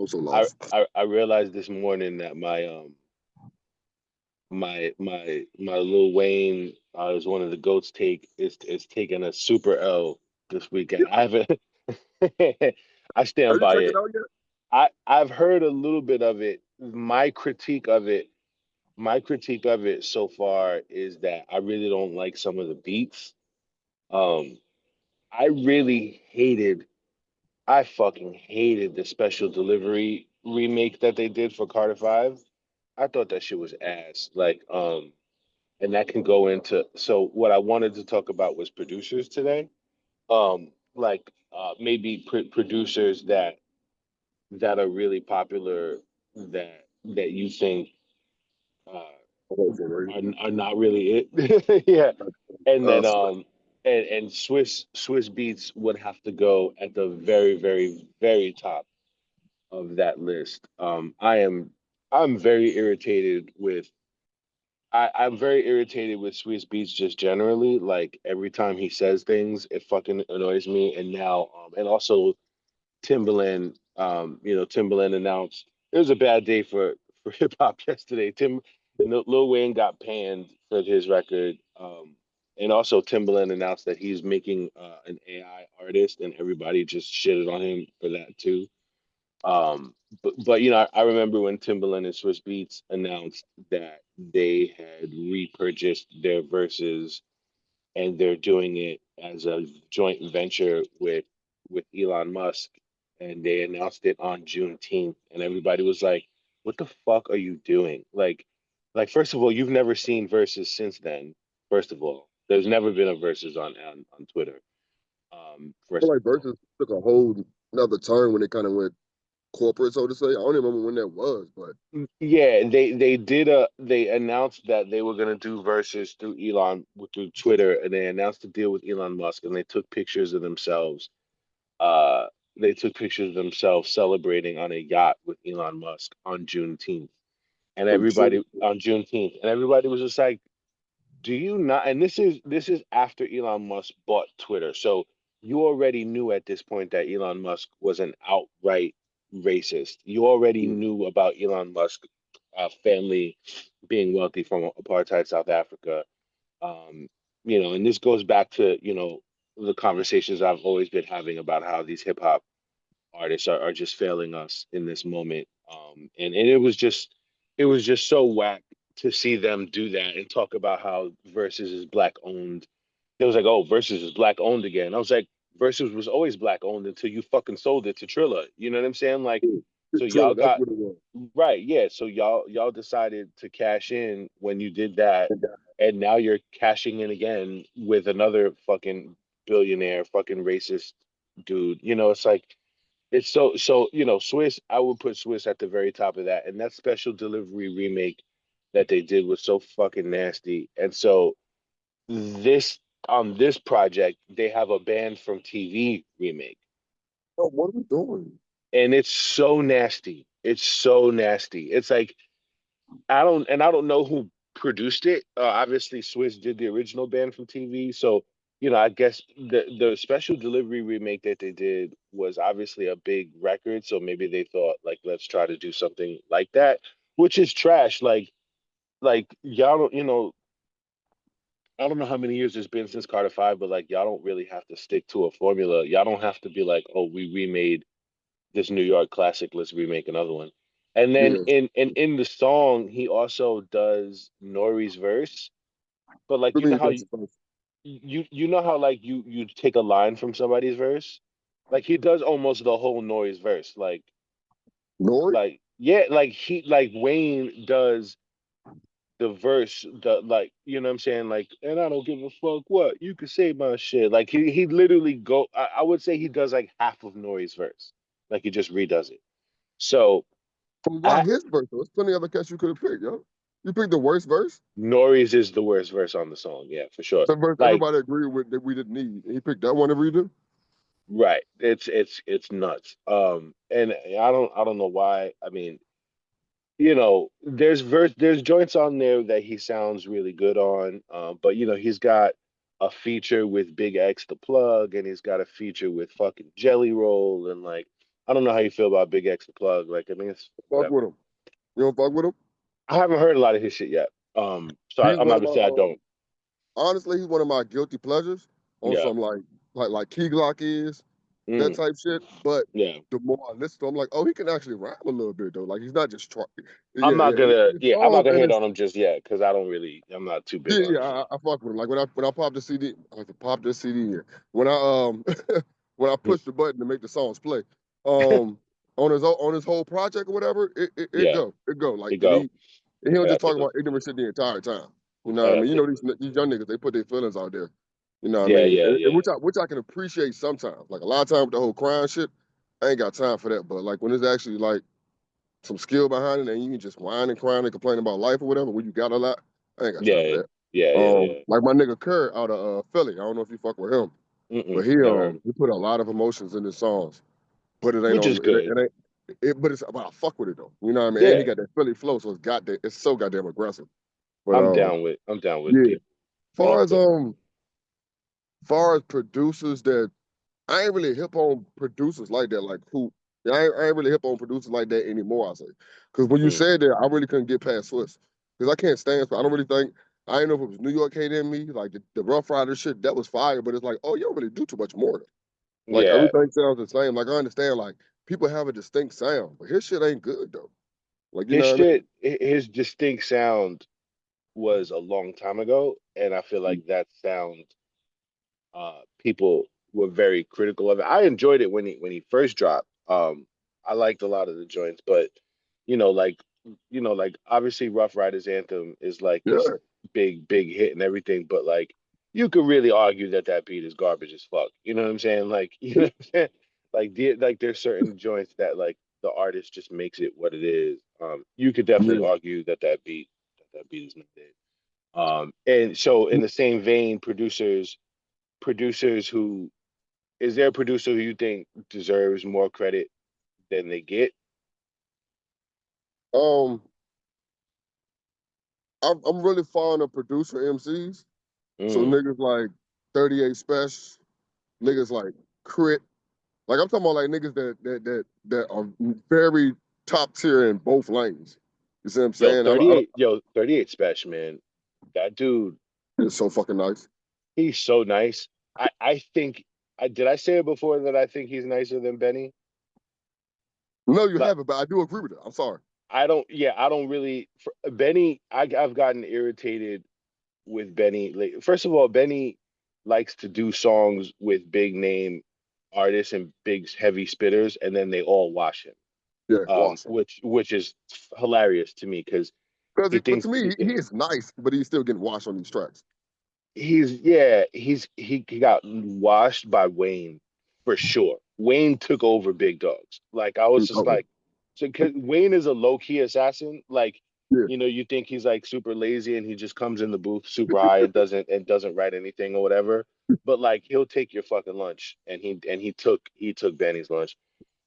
so I lost. I realized this morning that my Lil Wayne is one of the goats is taking a super L this weekend. I haven't I stand Have you by checked it it. out yet? I've heard a little bit of it. My critique of it so far is that I really don't like some of the beats. Um, I really hated, I fucking hated the special delivery remake that they did for Carter 5. I thought that shit was ass. And that can go into, so what I wanted to talk about was producers today. Maybe producers that are really popular that you think uh Oh, for real. are not really it. Yeah. And then Sweat. and Swiss Beats would have to go at the very, very, very top of that list. I'm very irritated with I'm very irritated with Swiss Beats just generally. Like every time he says things, it fucking annoys me. And now and also Timbaland, Timbaland announced it was a bad day for hip hop yesterday. Lil Wayne got panned for his record, and also Timbaland announced that he's making an AI artist, and everybody just shitted on him for that too. But I remember when Timbaland and Swiss Beats announced that they had repurchased their verses and they're doing it as a joint venture with Elon Musk, and they announced it on Juneteenth, and everybody was like, "What the fuck are you doing?" Like first of all, you've never seen verses since then. First of all, there's never been a verses on Twitter. I feel First like of all, Versus took a whole another turn when it kind of went corporate, so to say. I don't even remember when that was, but yeah, they announced that they were gonna do verses through Twitter, and they announced a deal with Elon Musk, and they took pictures of themselves uh, they took pictures of themselves celebrating on a yacht with Elon Musk on Juneteenth, and oh shit, everybody on Juneteenth, and everybody was just like, "Do you not?" And this is after Elon Musk bought Twitter, so you already knew at this point that Elon Musk was an outright racist. You already yeah. knew about Elon Musk family being wealthy from apartheid South Africa. Um, and this goes back to, the conversations I've always been having about how these hip hop artists are just failing us in this moment. And it was just so whack to see them do that and talk about how Versus is black owned. It was like, oh, Versus is black owned again. I was like, Versus was always black owned until you fucking sold it to Trilla. You know what I'm saying? Like, so y'all Triller, that's got what it was. right, yeah. So y'all decided to cash in when you did that, and now you're cashing in again with another fucking billionaire, fucking racist dude. It's like it's Swiss. I would put Swiss at the very top of that, and that special delivery remake that they did was so fucking nasty. And so this on this project, they have a banned from TV remake, Oh, what are we doing? and it's so nasty. It's so nasty. It's like I don't know who produced it. Obviously, Swiss did the original band from TV, so I guess the special delivery remake that they did was obviously a big record. So maybe they thought like, let's try to do something like that, which is trash. Like y'all don't, I don't know how many years it's been since Carter 5, but like y'all don't really have to stick to a formula. Y'all don't have to be like, oh, we remade this New York classic. Let's remake another one. And then Yeah, in the song, he also does Nori's verse. But like I mean that's the first. you know how like you take a line from somebody's verse, like he does almost the whole Nori's verse. Nori? Yeah, like Wayne does the verse, the like what I'm saying, like, and I don't give a fuck what you could say my shit. Like he literally I would say he does like half of Nori's verse, like he just redoes it. So Why I his verse? There's plenty of other cats you could have picked, yo. You picked the worst verse? Nori's is the worst verse on the song, yeah, for sure. The verse Like, everybody agreed with that we didn't need. And he picked that one to redo? right, it's nuts. And I don't know why. I mean, there's joints on there that he sounds really good on. But he's got a feature with Big X the Plug, and he's got a feature with fucking Jelly Roll, and like I don't know how you feel about Big X the Plug. Like, I mean, it's Fuck whatever. with him. You don't fuck with him? I haven't heard a lot of his shit yet. So He's I'm one not of gonna my say I don't. honestly, he's one of my guilty pleasures on Yeah. some like Key Glock is that Mm, type shit. But yeah. the more I listen to him, I'm like, oh, he can actually rap a little bit though. Like he's not just try. I'm Yeah, not yeah. gonna. His Yeah, I'm not songs gonna and hate his on him just yet because I don't really. I'm not too big yeah, on yeah. him yet. I fuck with him. Like when I pop the CD, I have to pop this CD in. When I when I push the button to make the songs play, um on his whole project or whatever, Yeah. it go like, You and go. he don't Right just after talk the. about ignorant shit the entire time. You know what I Right mean? You after. know these young niggas, they put their feelings out there. You know what I Yeah. mean? Yeah. And Yeah. which I can appreciate sometimes. Like a lot of times with the whole crime shit, I ain't got time for that. But like when it's actually like some skill behind it and you can just whine and cry and complain about life or whatever, when you got a lot, I ain't got time for Yeah. that. Yeah. Yeah. Yeah. Like my nigga Kerr out of Philly. I don't know if you fuck with him, but Never heard. he put a lot of emotions in his songs. But it ain't Which is on good. it ain't but it's about I fuck with it though. You know what I mean? And he Yeah. got that Philly flow, so it's so goddamn aggressive. But I'm down with yeah. people Far as put. far as producers that I ain't really hip on producers like that, like who I ain't really hip on producers like that anymore, I say. Cause when you Mm, said that, I really couldn't get past Swiss. Cause I can't stand I don't really think I didn't know if it was New York hating me, like the Rough Rider shit, that was fire, but it's like, oh, you don't really do too much more. Like yeah. everything sounds the same. Like I understand, like people have a distinct sound, but his shit ain't good though. Like you His know what shit. His distinct sound was a long time ago, and I feel I mean? like that sound people were very critical of it. I enjoyed it when he first dropped. I liked a lot of the joints, but you know, like like obviously Rough Riders Anthem is like this Yeah, big hit and everything, but like you could really argue that that beat is garbage as fuck. You know what I'm saying? Like you know what I'm saying? Like there's certain joints that like the artist just makes it what it is. You could definitely yeah. argue that that beat is not it. And so in the same vein, producers who is there a producer who you think deserves more credit than they get? Um, I'm really fond of producer MCs. So Mm. niggas like 38 Special, niggas like Crit. Like I'm talking about like niggas that are very top tier in both lanes. You see what I'm saying? I 38 special man. That dude, it's so fucking nice. he's so nice. I think I did I say it before that I think he's nicer than Benny? No, you Like haven't, but I do agree with it. I'm sorry. I don't yeah, I don't really for, Benny I've gotten irritated with Benny. Like, first of all, Benny likes to do songs with big name artists and big heavy spitters, and then they all wash him. Yeah, Watson. Which is hilarious to me because But to me, he is nice, but he's still getting washed on these tracks. he got washed by Wayne for sure. Wayne took over Big Dogs. Like I was just Oh, like, so 'cause Wayne is a low key assassin. Like yeah, you think he's like super lazy and he just comes in the booth super high and doesn't write anything or whatever. But like he'll take your fucking lunch and he took Benny's lunch.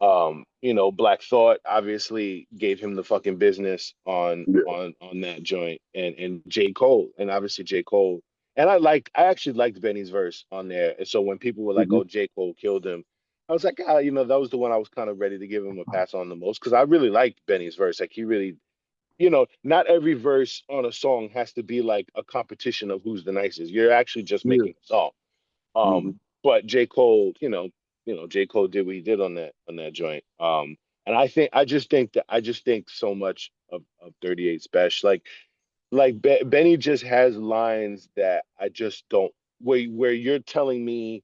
Black Thought obviously gave him the fucking business yeah. on that joint, and J. Cole, and obviously J. Cole. And I actually liked Benny's verse on there. And so when people were like, Mm-hmm. "Oh, J. Cole killed him," I was like, ah, that was the one I was kind of ready to give him a pass on the most because I really liked Benny's verse. Like he really, not every verse on a song has to be like a competition of who's the nicest. You're actually just Yeah. making a song. Mm-hmm. But J. Cole, J. Cole did what he did on that joint. And I just think so much of 38 Special. Like Benny just has lines that I just don't where you're telling me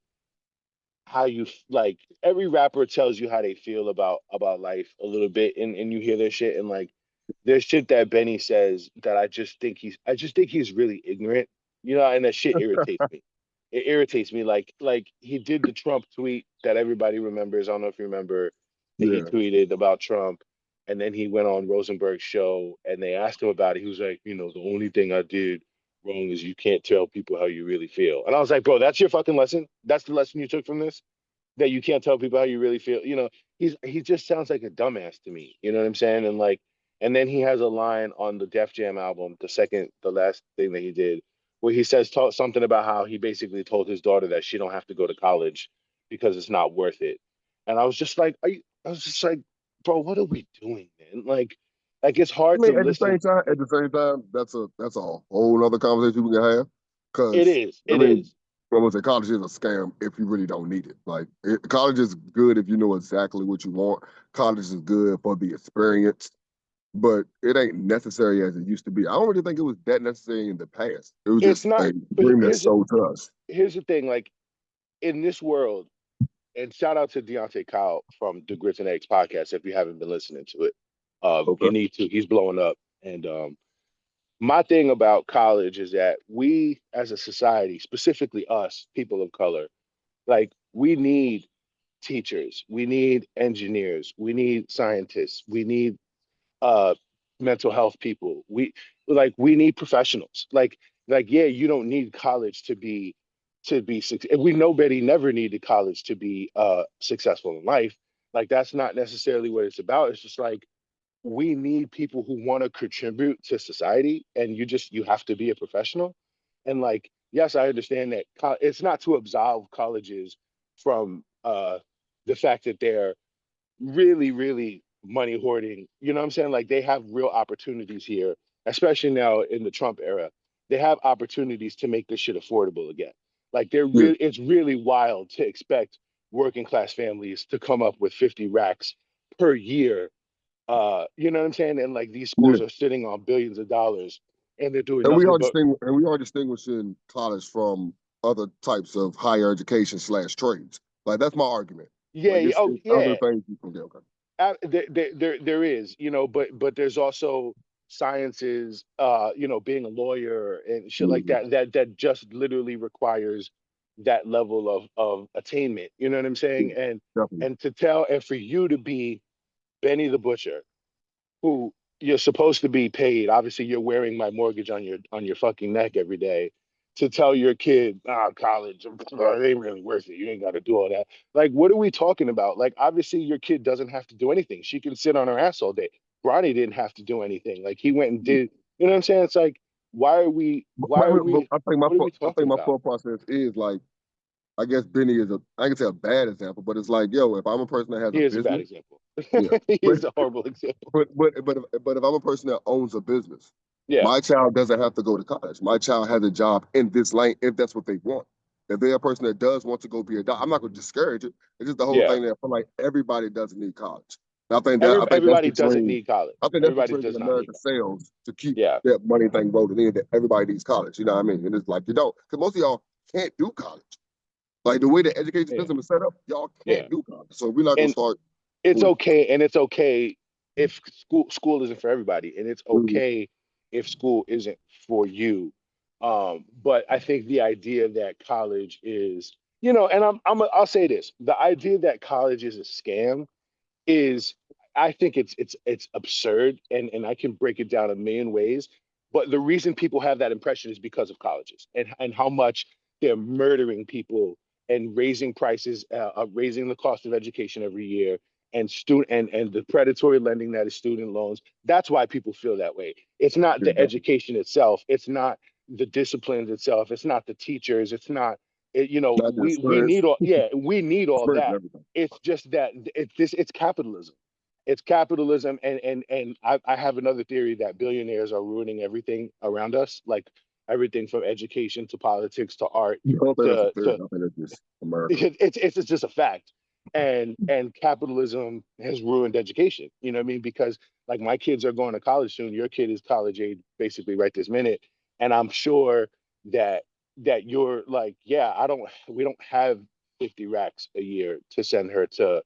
how you like every rapper tells you how they feel about life a little bit and you hear their shit and like there's shit that Benny says that I just think he's really ignorant, and that shit irritates me. It irritates me like he did the Trump tweet that everybody remembers. I don't know if you remember that he Yeah. tweeted about Trump and then he went on Rosenberg's show and they asked him about it. He was like, the only thing I did wrong is you can't tell people how you really feel. And I was like, bro, that's your fucking lesson. That's the lesson you took from this that you can't tell people how you really feel. He just sounds like a dumbass to me. You know what I'm saying? And then he has a line on the Def Jam album, the last thing that he did, where he says something about how he basically told his daughter that she don't have to go to college because it's not worth it. And I was just like, I was just like, bro, what are we doing, man? Like it's I hard to mean, listen. at the same time, that's a whole other conversation we can have. It Because is, I it mean, is. what was it? College is a scam if you really don't need it. Like college is good if you know exactly what you want. College is good for the experience, but it ain't necessary as it used to be. I don't really think it was that necessary in the past. It was It's just not. a But dream that's sold to us. here's the thing. Like in this world, and shout out to Deontay Kyle from the Grits and Eggs podcast. If you haven't been listening to it, Okay. you need to. He's blowing up. And my thing about college is that we, as a society, specifically us, people of color, like we need teachers, we need engineers, we need scientists, we need uh mental health people. We need professionals. Yeah, you don't need college to be we nobody never needed college to be successful in life. Like that's not necessarily what it's about. It's just like we need people who want to contribute to society, and you have to be a professional. And like yes, I understand that it's not to absolve colleges from the fact that they're really, really money hoarding. You know what I'm saying? Like they have real opportunities here, especially now in the Trump era. They have opportunities to make this shit affordable again. Like Yeah, it's really wild to expect working class families to come up with 50 racks per year. You know what I'm saying? And like these yeah. schools are sitting on billions of dollars and they're doing nothing but And we are distinguishing college from other types of higher education slash trades. Like that's my argument. yeah, Like yeah, oh it's other yeah. things. Okay, okay. There is, but there's also sciences, being a lawyer and shit like Mm-hmm. that just literally requires that level of attainment. You know what I'm Yeah, saying? And definitely. for you to be Benny the Butcher, who you're supposed to be paid. Obviously, you're wearing my mortgage on your fucking neck every day to tell your kid, college, it ain't really worth it. You ain't got to do all that. Like, what are we talking about? Like, obviously, your kid doesn't have to do anything. She can sit on her ass all day. Bronny didn't have to do anything. Like, he went and did. You know what I'm saying? It's like, why are we? Why are But we? What are we I think talking my about? thought process is like I guess Benny is a I can say a bad example, but it's like yo, if I'm a person that has a Here's a bad business, example. yeah, but Here's a horrible example. but if I'm a person that owns a business, Yeah, my child doesn't have to go to college. My child has a job in this lane if that's what they want. If they're a person that does want to go be a doctor, I'm not going to discourage it. It's just the whole yeah. thing that I feel like everybody doesn't need college. And I think that's Everybody the doesn't dream. need college. I think that's the Everybody dream that does not need America college. sells to keep Yeah, that money thing rolling in that everybody needs college. You know what I mean? And it's like you don't because most of y'all can't do college. Like the way the education yeah, system is set up, y'all yeah. can't do college. So we're not gonna And start it's with okay, and it's okay if school isn't for everybody, and it's mhm, okay if school isn't for you. But I think the idea that college is, and I'll say this: the idea that college is a scam is, I think it's absurd, and I can break it down a million ways. But the reason people have that impression is because of colleges and how much they're murdering people and raising prices, raising the cost of education every year, and and the predatory lending that is student loans. That's why people feel that way. It's not yeah, the education itself. It's not the disciplines itself. It's not the teachers. It's not. not the We experience, need all. Yeah, we need all experience and that. everything. It's just that it's capitalism. It's capitalism, and I have another theory that billionaires are ruining everything around us, like everything from education to politics to art I don't think that's a theory. to I think that's just America. it's just a fact. And capitalism has ruined education. You know what I mean? Because like my kids are going to college soon. Your kid is college age basically right this minute, and I'm sure that you're like, yeah, I don't. We don't have 50 racks a year to send her to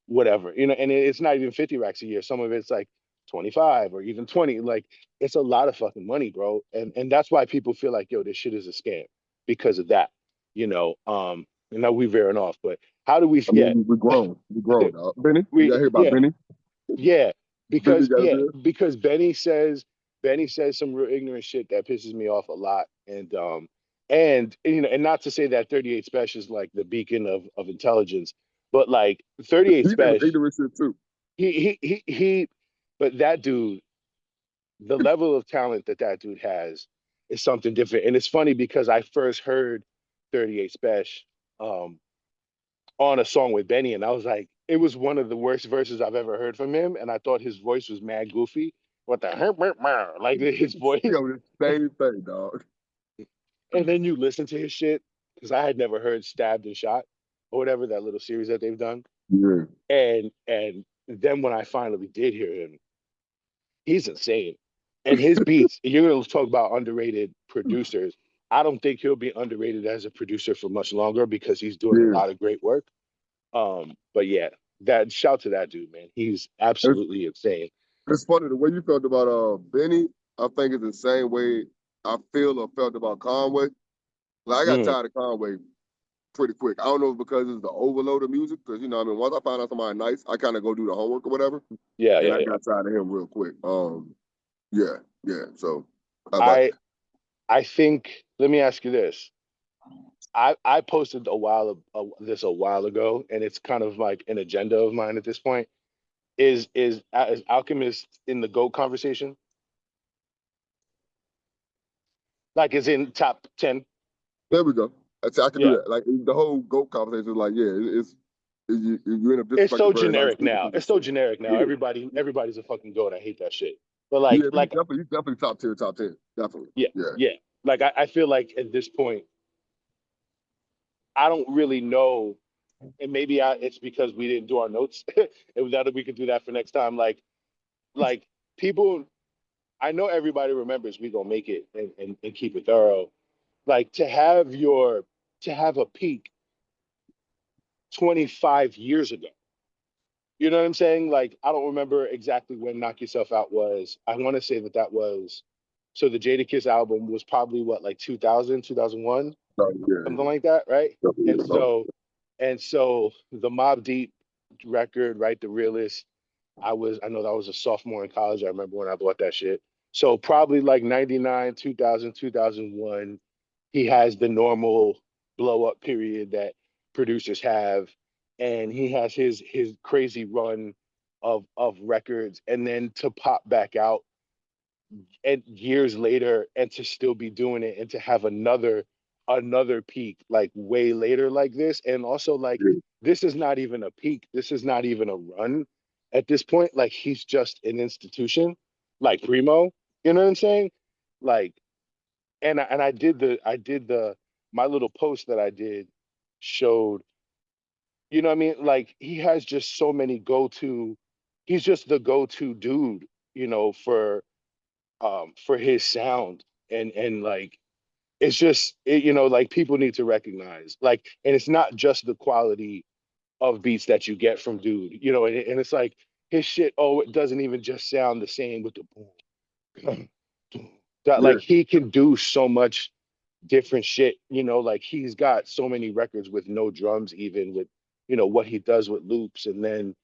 whatever, and it's not even 50 racks a year. Some of it's like 25 or even 20. Like it's a lot of fucking money, bro. And that's why people feel like, yo, this shit is a scam because of that, and now we veering off, but how do we, I yeah, mean, we're grown. We're grown, dog. Benny, you got to hear about yeah, Benny? yeah, Benny got there. because Benny says some real ignorant shit that pisses me off a lot. And not to say that 38 Special is like the beacon of intelligence, but like 38 He did some Special, ignorant shit too. he but that dude, the level of talent that dude has is something different. And it's funny because I first heard 38 Special um on a song with Benny, and I was like, it was one of the worst verses I've ever heard from him, and I thought his voice was mad goofy. What the like his voice, Yo, the same thing, dog. and then you listen to his shit because I had never heard "Stabbed and Shot" or whatever that little series that they've done, Yeah, and then when I finally did hear him, he's insane. And his beats, you're going to talk about underrated producers. I don't think he'll be underrated as a producer for much longer because he's doing a yeah. lot of great work. But yeah, that shout to that dude, man. He's It's, absolutely insane. it's funny the way you felt about Benny. I think it's the same way I feel or felt about Conway. Like I got Mm, tired of Conway pretty quick. I don't know if because it's the overload of music, because you know, what I mean, once I find out somebody nice, I kind of go do the homework or whatever, yeah, and yeah, I yeah. got tired of him real quick. Yeah, yeah. So, but I I think. Let me ask you this. I posted this a while ago, and it's kind of like an agenda of mine at this point. Is Alchemist in the GOAT conversation? Like, is in top 10? there we go. I can do Yeah. that. Like the whole goat conversation is like, yeah, you end up It's so disrespecting very nice generic people now. because It's it's so shit. generic now. Yeah, Everybody's a fucking goat. I hate that shit. But yeah. He's definitely top tier, top 10, definitely. yeah, Yeah, yeah. Like I feel like at this point, I don't really know, and maybe it's because we didn't do our notes. And that we could do that for next time. Like people, I know everybody remembers we gonna make it and keep it thorough. Like to have a peak 25 years ago. You know what I'm saying? Like, I don't remember exactly when Knock Yourself Out was. I want to say that that was, so the Jadakiss album was probably what, like 2000, 2001, so, yeah, something like that, right? definitely. And Yeah. so, and so the Mob Deep record, right? The Realist, I know that was a sophomore in college. I remember when I bought that shit. So probably like 99, 2000, 2001, he has the normal blow up period that producers have, and he has his crazy run of records, and then to pop back out and years later and to still be doing it and to have another peak like way later like this, and also like Yeah. this is not even a peak, this is not even a run at this point, like he's just an institution like Primo, you know what I'm saying? Like, and I did the my little post that I did showed, you know what I mean, like he has just so many go-to, he's just the go-to dude, you know, for his sound, and like it's just you know, like people need to recognize, like, and it's not just the quality of beats that you get from dude, you know, and it's like his shit, oh, it doesn't even just sound the same with the boom that, Yeah. like he can do so much different shit, you know, like he's got so many records with no drums, even with, you know, what he does with loops, and then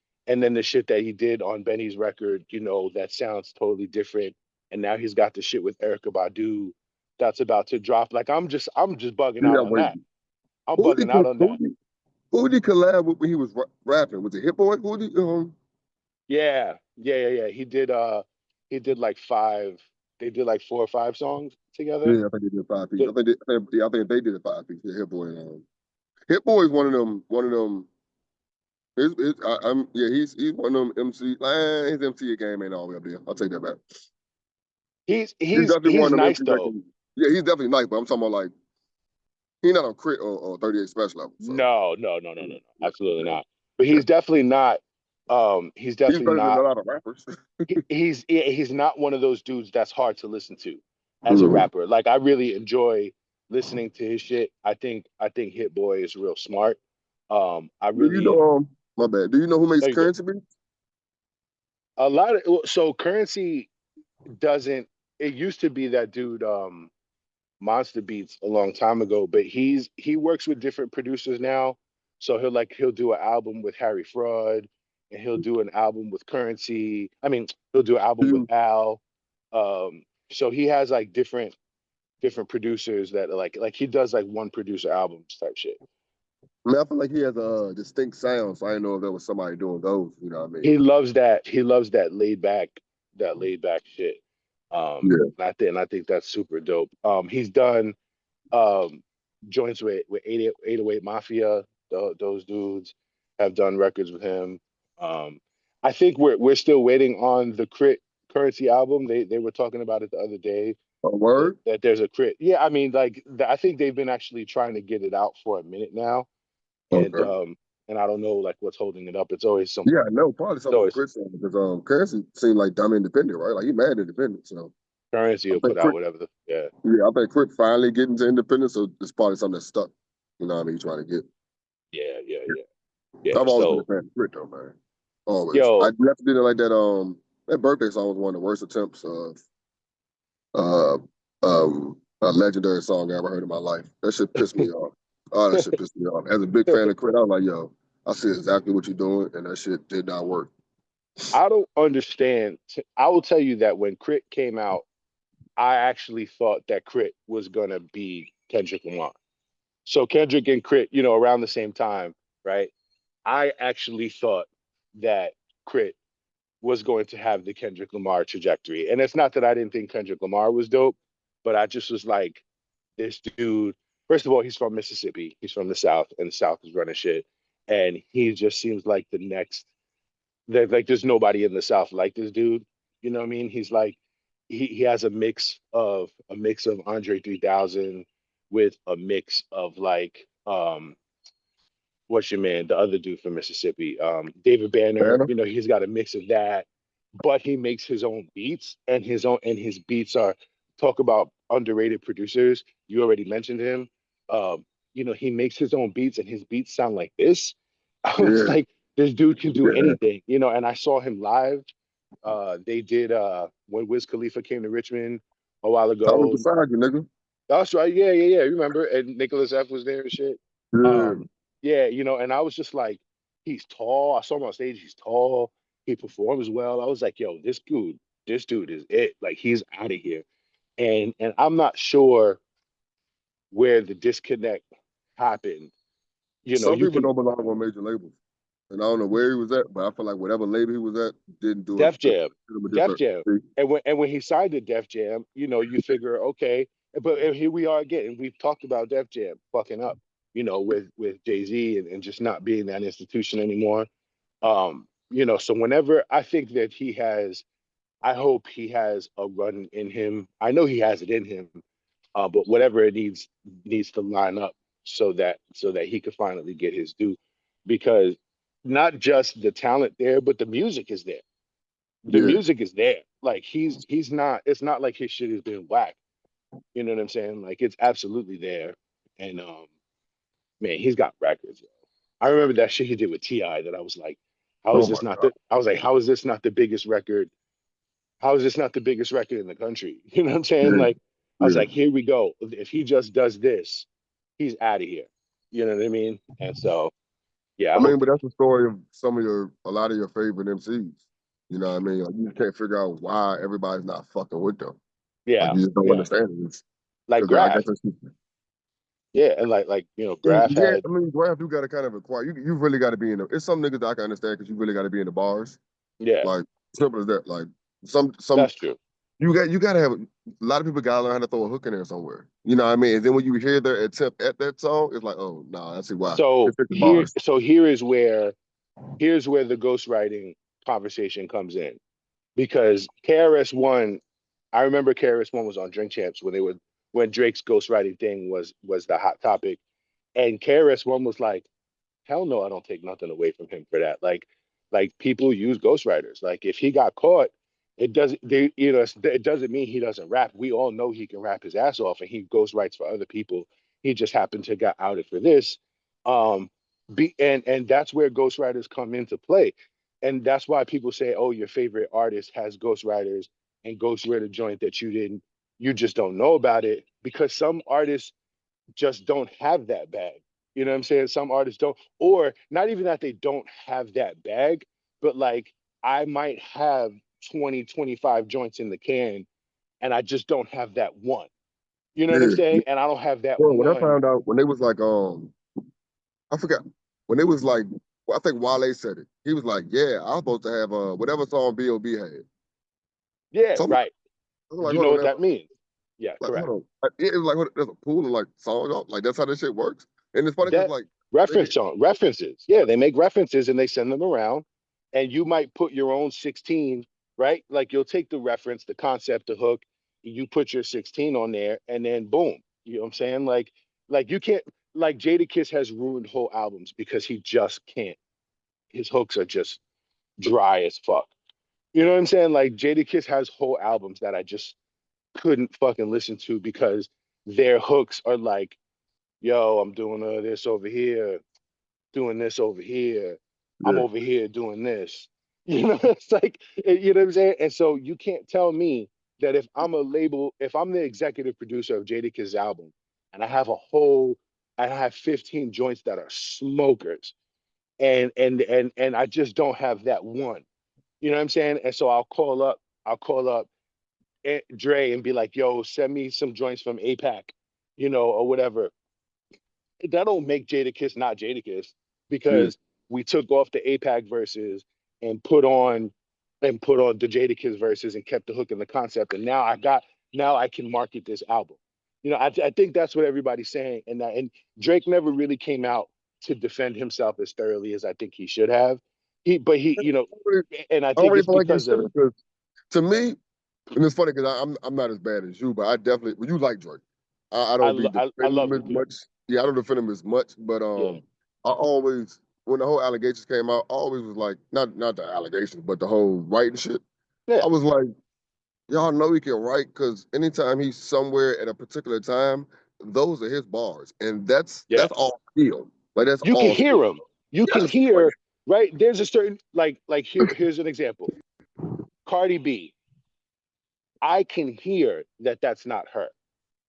the shit that he did on Benny's record, you know, that sounds totally different. And now he's got the shit with Erica Badu that's about to drop. Like I'm just bugging out Yeah, on wait. that. I'm Who did bugging he, out on that. who did he collab with when he was rapping? Was it Hit Boy? Who did Yeah, yeah, yeah, yeah. He did like five, they did like 4 or 5 songs together. yeah, I think they did 5 piece. The, I think they did a 5 piece. Yeah, Hit Boy. Hit Boy is one of them. One of them. Yeah, he's one of them MC. His MC game ain't all the way up there. I'll take that back. he's He's he's definitely he's one of them nice MCs that though. can. Yeah, he's definitely nice, but I'm talking about like he's not on crit or 38 special level. So No, no, no, no, no, yeah, no. yeah, Absolutely yeah. not. But Yeah. he's definitely not. He's He's definitely better than a not. lot of rappers. He's not one of those dudes that's hard to listen to as a Mhm. rapper. Like I really enjoy listening to his shit. I think Hit Boy is real smart. I Do you really know? My bad. Do you know who makes there you go. currency beats? A lot of so Currency doesn't. It used to be that dude. Monster Beats a long time ago, but he works with different producers now. So he'll do an album with Harry Fraud, and he'll do an album with Currency. I mean, he'll do an album with You, Al. So he has like different producers that are like he does like one producer albums type shit. I mean, I feel like he has a distinct sound, so I didn't know if there was somebody doing those. You know what I mean? He loves that. He loves that laid back shit. Yeah. And I think that's super dope. He's done um joints with 808 Mafia. Those dudes have done records with him. Um, I think we're still waiting on the Crit Currency album. They were talking about it the other day A word? that there's a Crit. Yeah, I mean, like I think they've been actually trying to get it out for a minute now, and Okay. um, and I don't know like what's holding it up. It's always Yeah, something. no, probably It's something with always Chris on because Currency seemed like dumb independent, right? Like he mad independent. So Currency I will put think out Crit, whatever the yeah yeah, I think Crit finally getting to independence. So it's probably something that's stuck. You know what I mean? Trying to get. yeah. I've always been a So fan of Crit though, man. Always. I yo, definitely didn't like that birthday song was one of the worst attempts of uh a legendary song I ever heard in my life. That shit pissed me off. Oh, that shit pissed me off. As a big fan of Crit, I was like, yo, I see exactly what you're doing, and that shit did not work. I don't understand. I will tell you that when Crit came out, I actually thought that Crit was gonna be Kendrick Lamar. So Kendrick and Crit, around the same time, right? I actually thought that Crit was going to have the Kendrick Lamar trajectory. And it's not that I didn't think Kendrick Lamar was dope, but I just was like, this dude, first of all, he's from Mississippi. He's from the South, and the South is running shit. And he just seems like the next like there's nobody in the South like this dude. You know what I mean? He's like he has a mix of Andre 3000 with a mix of like what's your man, the other dude from Mississippi, David Banner. Banner? He's got a mix of that, but he makes his own beats, and his beats are talk about underrated producers. You already mentioned him. Um, he makes his own beats, and his beats sound like this. I was Yeah, like, this dude can do yeah. anything, and I saw him live. They did when Wiz Khalifa came to Richmond a while I was ago. beside you, nigga. That's right. Yeah. Remember? And Nicholas F was there and shit. Yeah. Yeah, and I was just like, he's tall. I saw him on stage. He's tall. He performs well. I was like, yo, this dude is it. Like he's out of here. And I'm not sure where the disconnect happened. Some You people can don't belong on major labels. And I don't know where he was at, but I feel like whatever label he was at didn't do Def it. Jam, Did him a Def different. Jam, and when he signed to Def Jam, you figure okay, but here we are again, and we've talked about Def Jam fucking up, with Jay Z and just not being that institution anymore. So whenever I think that I hope he has a run in him. I know he has it in him, but whatever it needs to line up so that he could finally get his due, because not just the talent there, but the music is there. The Yeah. music is there. Like he's not. It's not like his shit has been whacked. You know what I'm saying? Like it's absolutely there. And man, he's got records. Yo. I remember that shit he did with Ti. That I was like, how is Oh my this not God. the? I was like, how is this not the biggest record? How is this not the biggest record in the country? You know what I'm saying? Yeah. Like, I was Yeah. like, here we go. If he just does this, he's out of here. You know what I mean? And so, yeah, I I mean, hope. but that's the story of a lot of your favorite MCs. You know what I mean? Like, you can't figure out why everybody's not fucking with them. Like, Yeah, you just don't yeah, understand it. like Because I guess Graph. that's, Yeah, and like Graph yeah, had. I mean, Graph, you got to kind of acquire, you really got to be in the, it's some niggas that I can understand because you really got to be in the bars. Yeah, Like, simple as that. Like, some that's true. you gotta have a lot of people gotta learn how to throw a hook in there somewhere. You know what I mean? And then when you hear their attempt at that song, it's like, oh no, nah, I see why. So It's the here, bars. so here is where here's where the ghostwriting conversation comes in, because KRS One, I remember KRS One was on Drink Champs when Drake's ghostwriting thing was the hot topic, and KRS One was like, hell no, I don't take nothing away from him for that. Like people use ghostwriters. Like if he got caught, it doesn't mean he doesn't rap. We all know he can rap his ass off, and he ghostwrites for other people. He just happened to get outed for this. Um, and that's where ghostwriters come into play, and that's why people say, oh, your favorite artist has ghostwriters and ghostwriter joint that you just don't know about it, because some artists just don't have that bag. You know what I'm saying? Some artists don't, or not even that they don't have that bag, but like I might have 20, 25 joints in the can, and I just don't have that one. You know what I'm Yeah. saying? And I don't have that Well, when I one. found out when they was like, I forgot when it was like, well, I think Wale said it. He was like, yeah, I was supposed to have whatever song B.O.B. had. Yeah, So right. I'm like, You hold know on, what that means? Yeah, hold correct. on. It was like, there's a pool of like songs, like that's how this shit works. And it's funny because That like, nigga, references. Yeah, they make references and they send them around. and you might put your own 16, right? Like you'll take the reference, the concept, the hook, you put your 16 on there, and then boom. You know what I'm saying? Like you can't like Jadakiss has ruined whole albums because he just can't. His hooks are just dry as fuck. You know what I'm saying? Like Jadakiss has whole albums that I just couldn't fucking listen to because their hooks are like, yo, I'm doing this over here, doing this over here. I'm Yeah, over here doing this. You know, it's like, you know what I'm saying? And so you can't tell me that if I'm a label, if I'm the executive producer of Jadakiss' album and I have 15 joints that are smokers and I just don't have that one. You know what I'm saying? And so I'll call up Dre and be like, yo, send me some joints from APAC, you know, or whatever. That don't make Jadakiss not Jadakiss yeah, because we took off the APAC verses and put on the Jadakiss verses and kept the hook and the concept. And now I can market this album. You know, I think that's what everybody's saying. And Drake never really came out to defend himself as thoroughly as I think he should have. He, you know, I don't really, and I I don't think really it's feel like you because should of because to me, and it's funny because I'm not as bad as you, but I definitely well, you like Drake. I don't be I defending love him as him too. much. Yeah, I don't defend him as much, but Yeah, I always when the whole allegations came out, I always was like not the allegations, but the whole writing shit. yeah, I was like, y'all know he can write because anytime he's somewhere at a particular time, those are his bars, and yeah. that's all skill. Like that's You can all skill. hear him. You can Yes, like hear, right? There's a certain here's an example. Cardi B, I can hear that that's not her.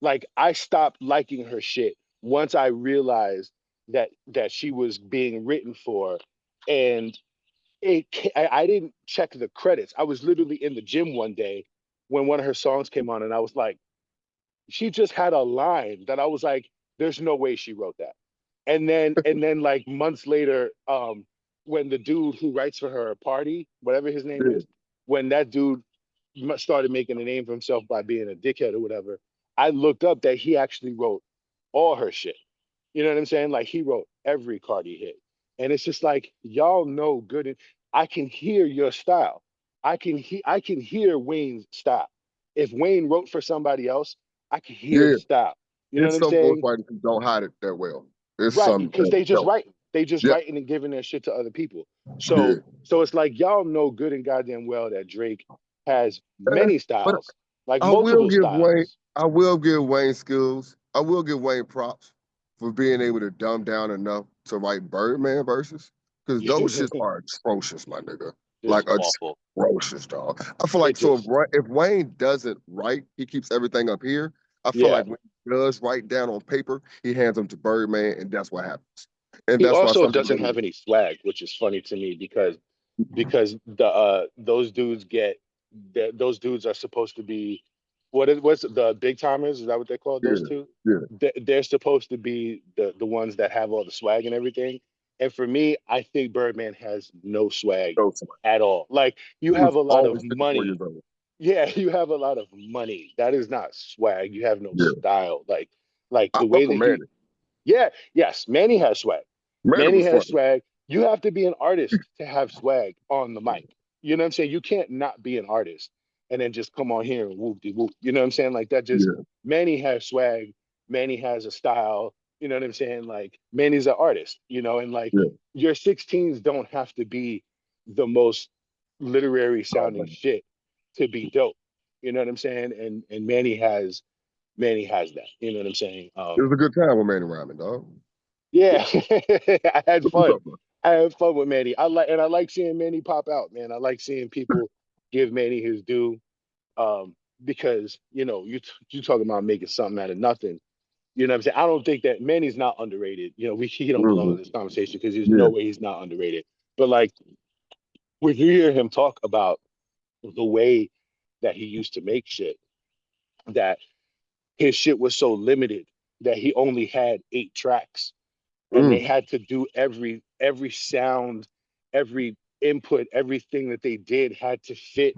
Like I stopped liking her shit once I realized that she was being written for, and I didn't check the credits. I was literally in the gym one day when one of her songs came on, and I was like, she just had a line that I was like, there's no way she wrote that. And then like months later, when the dude who writes for her Party, whatever his name yeah, is, when that dude started making a name for himself by being a dickhead or whatever, I looked up that he actually wrote all her shit. You know what I'm saying? Like he wrote every Cardi hit. And it's just like y'all know good. I can hear your style. I can hear Wayne's style. If Wayne wrote for somebody else, I can hear yeah. the style. You know what It's I'm some saying? ghostwriters who don't hide it that well. It's Right, some because that they just don't. write. They just Yeah, writing and giving their shit to other people. yeah. So it's like y'all know good and goddamn well that Drake has Eh, many But styles, like I will multiple give Wayne, styles. I will give Wayne skills. I will give Wayne props for being able to dumb down enough to write Birdman verses. Because those shits are atrocious, my nigga. Like Just awful. atrocious, dog. I feel It like so just if Wayne doesn't write, he keeps everything up here. I feel yeah. like when he does write down on paper, he hands them to Birdman, and that's what happens. And He that's why also some people doesn't don't have any swag, which is funny to me because the those dudes get those dudes are supposed to be what's the big timers? Is that what they call those yeah, two? yeah. They're supposed to be the ones that have all the swag and everything. And for me, I think Birdman has no swag So at all. Like you he have was a lot of always 54 years money. old. Yeah, you have a lot of money. That is not swag. You have no Yeah. style. Like I the fuck way with that Manny. yeah, yes, Manny has swag. Manny Manny was has funny. swag. You have to be an artist to have swag on the mic. You know what I'm saying? You can't not be an artist and then just come on here and whoop de whoop. You know what I'm saying? Like that just Yeah, Manny has swag. Manny has a style. You know what I'm saying? Like Manny's an artist, and like yeah. your 16s don't have to be the most literary Oh, sounding man. shit to be dope. You know what I'm saying? And Manny has that. You know what I'm saying? It was a good time with Manny Rhymin, dog. Yeah, I had What's fun. up, bro? I had fun with Manny. I like seeing Manny pop out, man. I like seeing people give Manny his due. Because you talking about making something out of nothing. You know what I'm saying? I don't think that Manny's not underrated. He don't belong in Hmm. this conversation because there's no Yeah. way he's not underrated. But like when you hear him talk about the way that he used to make shit, that his shit was so limited that he only had 8 tracks and they Mm. had to do every sound, every input, everything that they did had to fit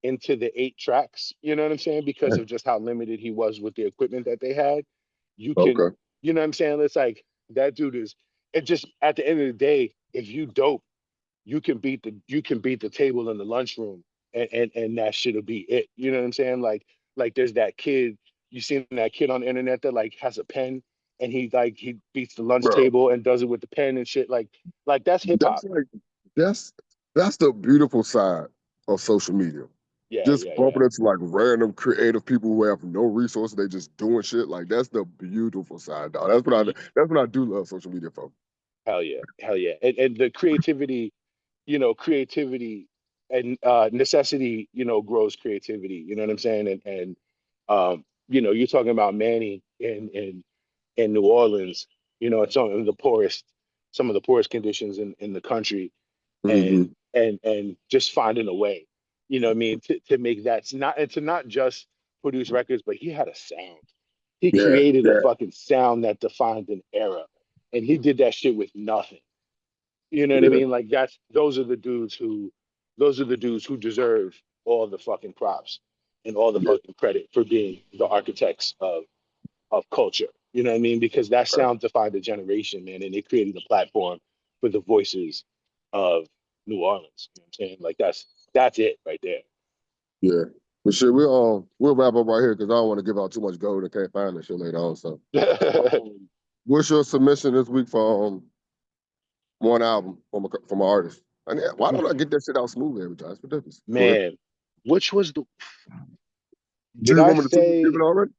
into the 8 tracks. You know what I'm saying? Because of just how limited he was with the equipment that they had. You can, Okay. you know what I'm saying? It's like that dude is. It just at the end of the day, if you dope, you can beat the table in the lunchroom, and that shit'll be it. You know what I'm saying? Like there's that kid, you seen that kid on the internet that like has a pen, and he beats the lunch bro. table and does it with the pen and shit. Like that's hip That's hop. like that's that's the beautiful side of social media. Yeah, Just yeah, yeah. bumping into like random creative people who have no resources, they just doing shit. Like that's the beautiful side, dog. That's what I do love social media for. Hell yeah, hell yeah. And the creativity, creativity and necessity, grows creativity. You know what I'm saying? And you're talking about Manny in New Orleans. It's on some of the poorest conditions in the country, Hmm. and just finding a way. You know what I mean? To make that not and to not just produce records, but he had a sound. He Yeah, created a yeah, fucking sound that defined an era, and he did that shit with nothing. You know what I yeah, mean? Like those are the dudes who deserve all the fucking props and all the yeah. fucking credit for being the architects of culture. You know what I mean? Because that Right. sound defined a generation, man, and it created a platform for the voices of New Orleans. You know what I'm saying? Like that's it right Yeah. But shit, we'll wrap up right here because I don't want to give out too much gold and can't find this shit later on. So, there. what's your submission this week for one album from an artist? And yeah, why don't I get that shit out smooth every time? It's ridiculous. Go ahead. Man, which was the Do did you I want me to give say it already?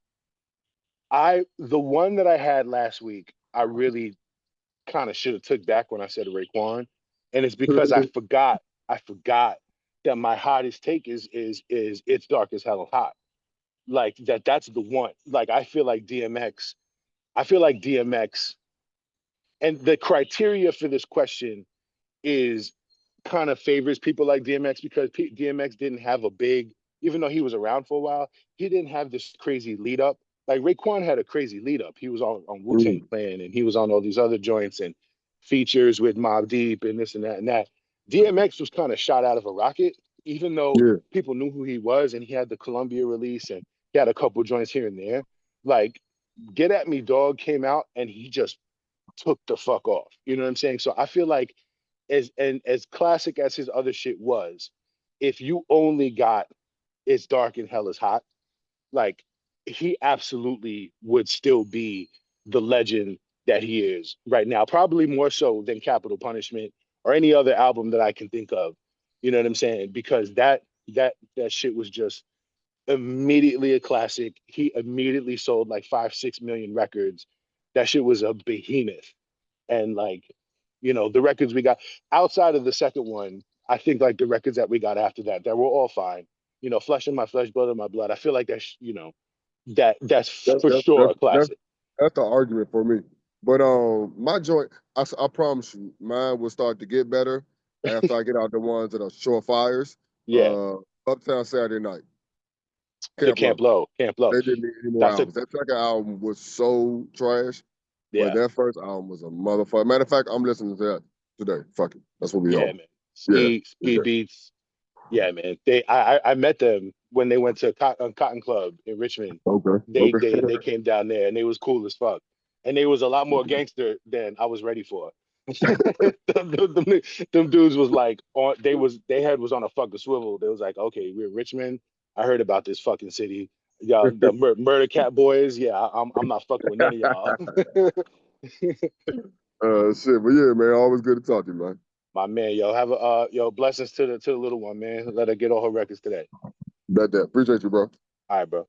the one that I had last week, I really kind of should have took back when I said Raekwon, and it's because I forgot that my hottest take is it's dark as hell hot. Like that's the one. Like I feel like DMX, and the criteria for this question is kind of favors people like DMX because DMX didn't have a big, even though he was around for a while, he didn't have this crazy lead up. Like Raekwon had a crazy lead up. He was on Wu Tang Mm, Clan, and he was on all these other joints and features with Mobb Deep and this and that and that. DMX was kind of shot out of a rocket, even though yeah, people knew who he was, and he had the Columbia release and he had a couple joints here and there. Like Get At Me Dog came out and he just took the fuck off. You know what I'm saying? So I feel like as classic as his other shit was, if you only got It's Dark and Hell is Hot, like he absolutely would still be the legend that he is right now, probably more so than Capital Punishment or any other album that I can think of. You know what I'm saying? Because that shit was just immediately a classic. He immediately sold like 5-6 million records. That shit was a behemoth. And the records we got outside of the second one, I think like the records that we got after that were all fine. Flesh in My Flesh, Blood in My Blood. I feel like that's that's for that's sure that's a that's classic. that's the argument for me. But my joint, I promise you, mine will start to get better after I get out the ones that are short fires. Yeah, Uh, Uptown Saturday Night, the Camp Camp Low. Low, Camp Low. They didn't need any more That's a albums. That second album was so trash, but yeah, that first album was a motherfucker. Matter of fact, I'm listening to that today. Fuck it, that's what we yeah, on. man. Yeah, Speed beats. Yeah, man. I met them when they went to Cotton Club in Richmond. okay, They okay. they they came down there and they was cool as fuck. And they was a lot more gangster than I was ready for. them dudes was like on they had was on a fucking swivel. They was like, okay, we're Richmond. I heard about this fucking city. Y'all, the murder cat boys. Yeah, I'm not fucking with none of y'all. Shit, but yeah, man, always good to talk to you, man. My man, yo, have a blessings to the little one, man. Let her get all her records today. Bet that. Appreciate you, bro. All right, bro.